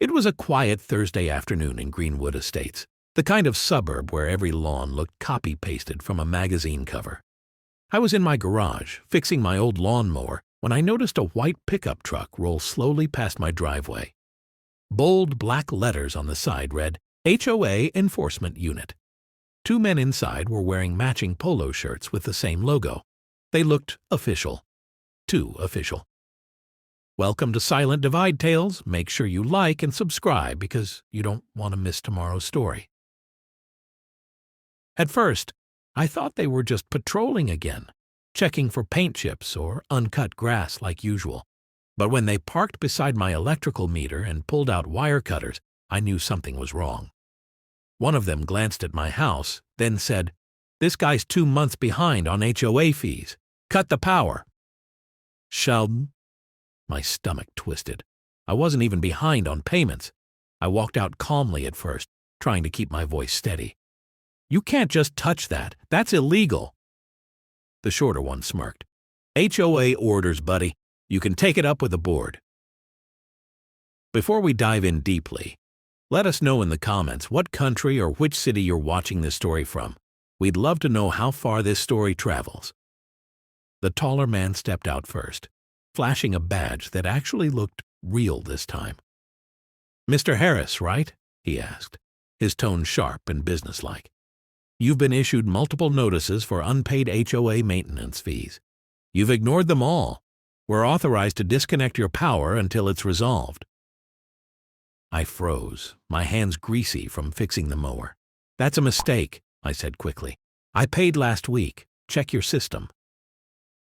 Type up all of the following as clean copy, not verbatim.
It was a quiet Thursday afternoon in Greenwood Estates, the kind of suburb where every lawn looked copy-pasted from a magazine cover. I was in my garage, fixing my old lawnmower, when I noticed a white pickup truck roll slowly past my driveway. Bold black letters on the side read, HOA Enforcement Unit. 2 men inside were wearing matching polo shirts with the same logo. They looked official. Too official. Welcome to Silent Divide Tales. Make sure you like and subscribe because you don't want to miss tomorrow's story. At first, I thought they were just patrolling again, checking for paint chips or uncut grass like usual. But when they parked beside my electrical meter and pulled out wire cutters, I knew something was wrong. One of them glanced at my house, then said, "This guy's 2 months behind on HOA fees. Cut the power." Sheldon? My stomach twisted. I wasn't even behind on payments. I walked out calmly at first, trying to keep my voice steady. "You can't just touch that. That's illegal." The shorter one smirked. "HOA orders, buddy. You can take it up with the board." Before we dive in deeply, let us know in the comments what country or which city you're watching this story from. We'd love to know how far this story travels. The taller man stepped out first, flashing a badge that actually looked real this time. "Mr. Harris, right?" he asked, his tone sharp and businesslike. "You've been issued multiple notices for unpaid HOA maintenance fees. You've ignored them all. We're authorized to disconnect your power until it's resolved." I froze, my hands greasy from fixing the mower. "That's a mistake," I said quickly. "I paid last week. Check your system."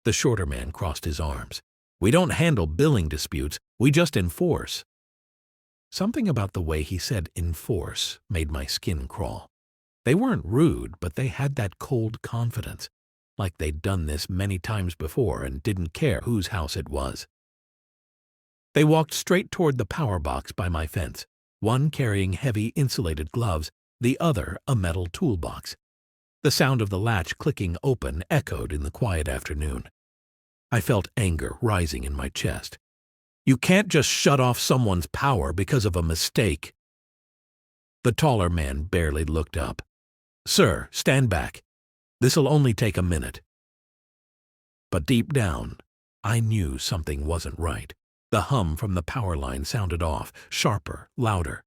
The shorter man crossed his arms. "We don't handle billing disputes, we just enforce." Something about the way he said enforce made my skin crawl. They weren't rude, but they had that cold confidence, like they'd done this many times before and didn't care whose house it was. They walked straight toward the power box by my fence, one carrying heavy insulated gloves, the other a metal toolbox. The sound of the latch clicking open echoed in the quiet afternoon. I felt anger rising in my chest. You can't just shut off someone's power because of a mistake. The taller man barely looked up. "Sir, stand back. This'll only take a minute." But deep down, I knew something wasn't right. The hum from the power line sounded off, sharper, louder.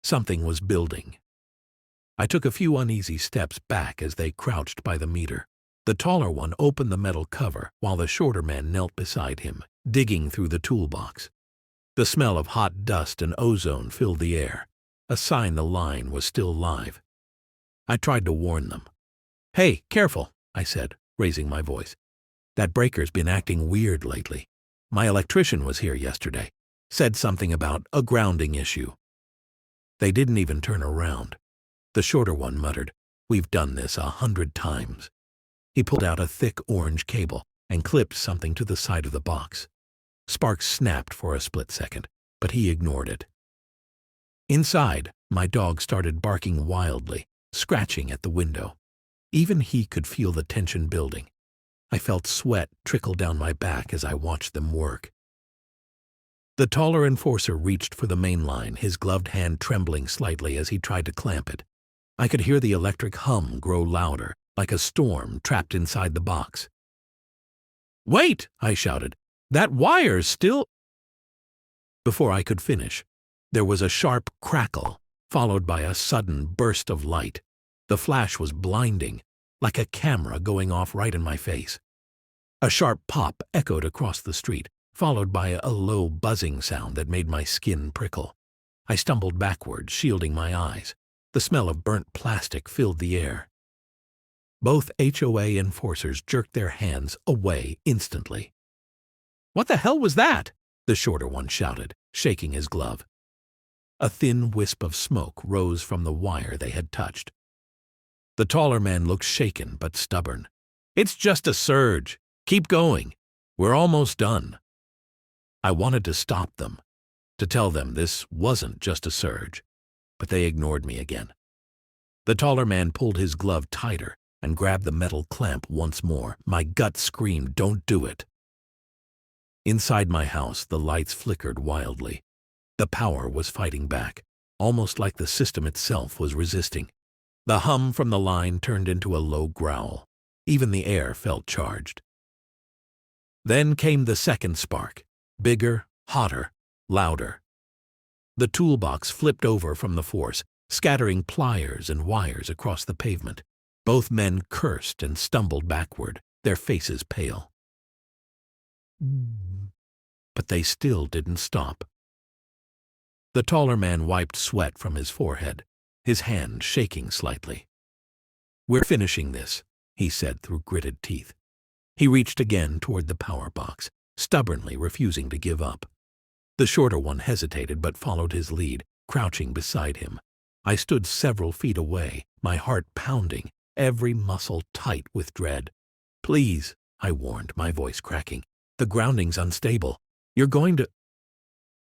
Something was building. I took a few uneasy steps back as they crouched by the meter. The taller one opened the metal cover while the shorter man knelt beside him, digging through the toolbox. The smell of hot dust and ozone filled the air, a sign the line was still live. I tried to warn them. "Hey, careful," I said, raising my voice. "That breaker's been acting weird lately. My electrician was here yesterday, said something about a grounding issue." They didn't even turn around. The shorter one muttered, "We've done this 100 times. He pulled out a thick orange cable and clipped something to the side of the box. Sparks snapped for a split second, but he ignored it. Inside, my dog started barking wildly, scratching at the window. Even he could feel the tension building. I felt sweat trickle down my back as I watched them work. The taller enforcer reached for the main line, his gloved hand trembling slightly as he tried to clamp it. I could hear the electric hum grow louder, like a storm trapped inside the box. "Wait!" I shouted. "That wire's still—" Before I could finish, there was a sharp crackle, followed by a sudden burst of light. The flash was blinding, like a camera going off right in my face. A sharp pop echoed across the street, followed by a low buzzing sound that made my skin prickle. I stumbled backward, shielding my eyes. The smell of burnt plastic filled the air. Both HOA enforcers jerked their hands away instantly. "What the hell was that?" the shorter one shouted, shaking his glove. A thin wisp of smoke rose from the wire they had touched. The taller man looked shaken but stubborn. "It's just a surge. Keep going. We're almost done." I wanted to stop them, to tell them this wasn't just a surge, but they ignored me again. The taller man pulled his glove tighter and grabbed the metal clamp once more. My gut screamed, "Don't do it." Inside my house, the lights flickered wildly. The power was fighting back, almost like the system itself was resisting. The hum from the line turned into a low growl. Even the air felt charged. Then came the second spark, bigger, hotter, louder. The toolbox flipped over from the force, scattering pliers and wires across the pavement. Both men cursed and stumbled backward, their faces pale. But they still didn't stop. The taller man wiped sweat from his forehead, his hand shaking slightly. "We're finishing this," he said through gritted teeth. He reached again toward the power box, stubbornly refusing to give up. The shorter one hesitated but followed his lead, crouching beside him. I stood several feet away, my heart pounding, every muscle tight with dread. "Please," I warned, my voice cracking. "The grounding's unstable. You're going to—"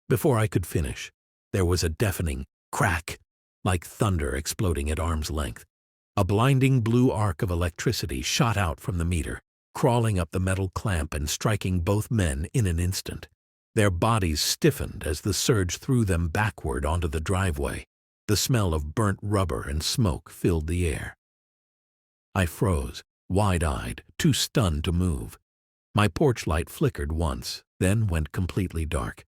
Before I could finish, there was a deafening crack, like thunder exploding at arm's length. A blinding blue arc of electricity shot out from the meter, crawling up the metal clamp and striking both men in an instant. Their bodies stiffened as the surge threw them backward onto the driveway. The smell of burnt rubber and smoke filled the air. I froze, wide-eyed, too stunned to move. My porch light flickered once, then went completely dark.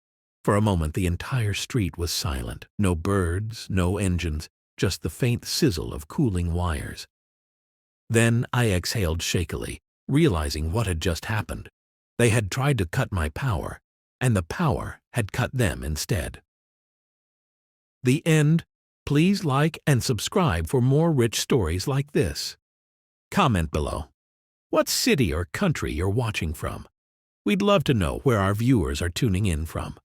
For a moment the entire street was silent. No birds, no engines, just the faint sizzle of cooling wires. Then I exhaled shakily, realizing what had just happened. They had tried to cut my power, and the power had cut them instead. The end. Please like and subscribe for more rich stories like this. Comment below what city or country you're watching from. We'd love to know where our viewers are tuning in from.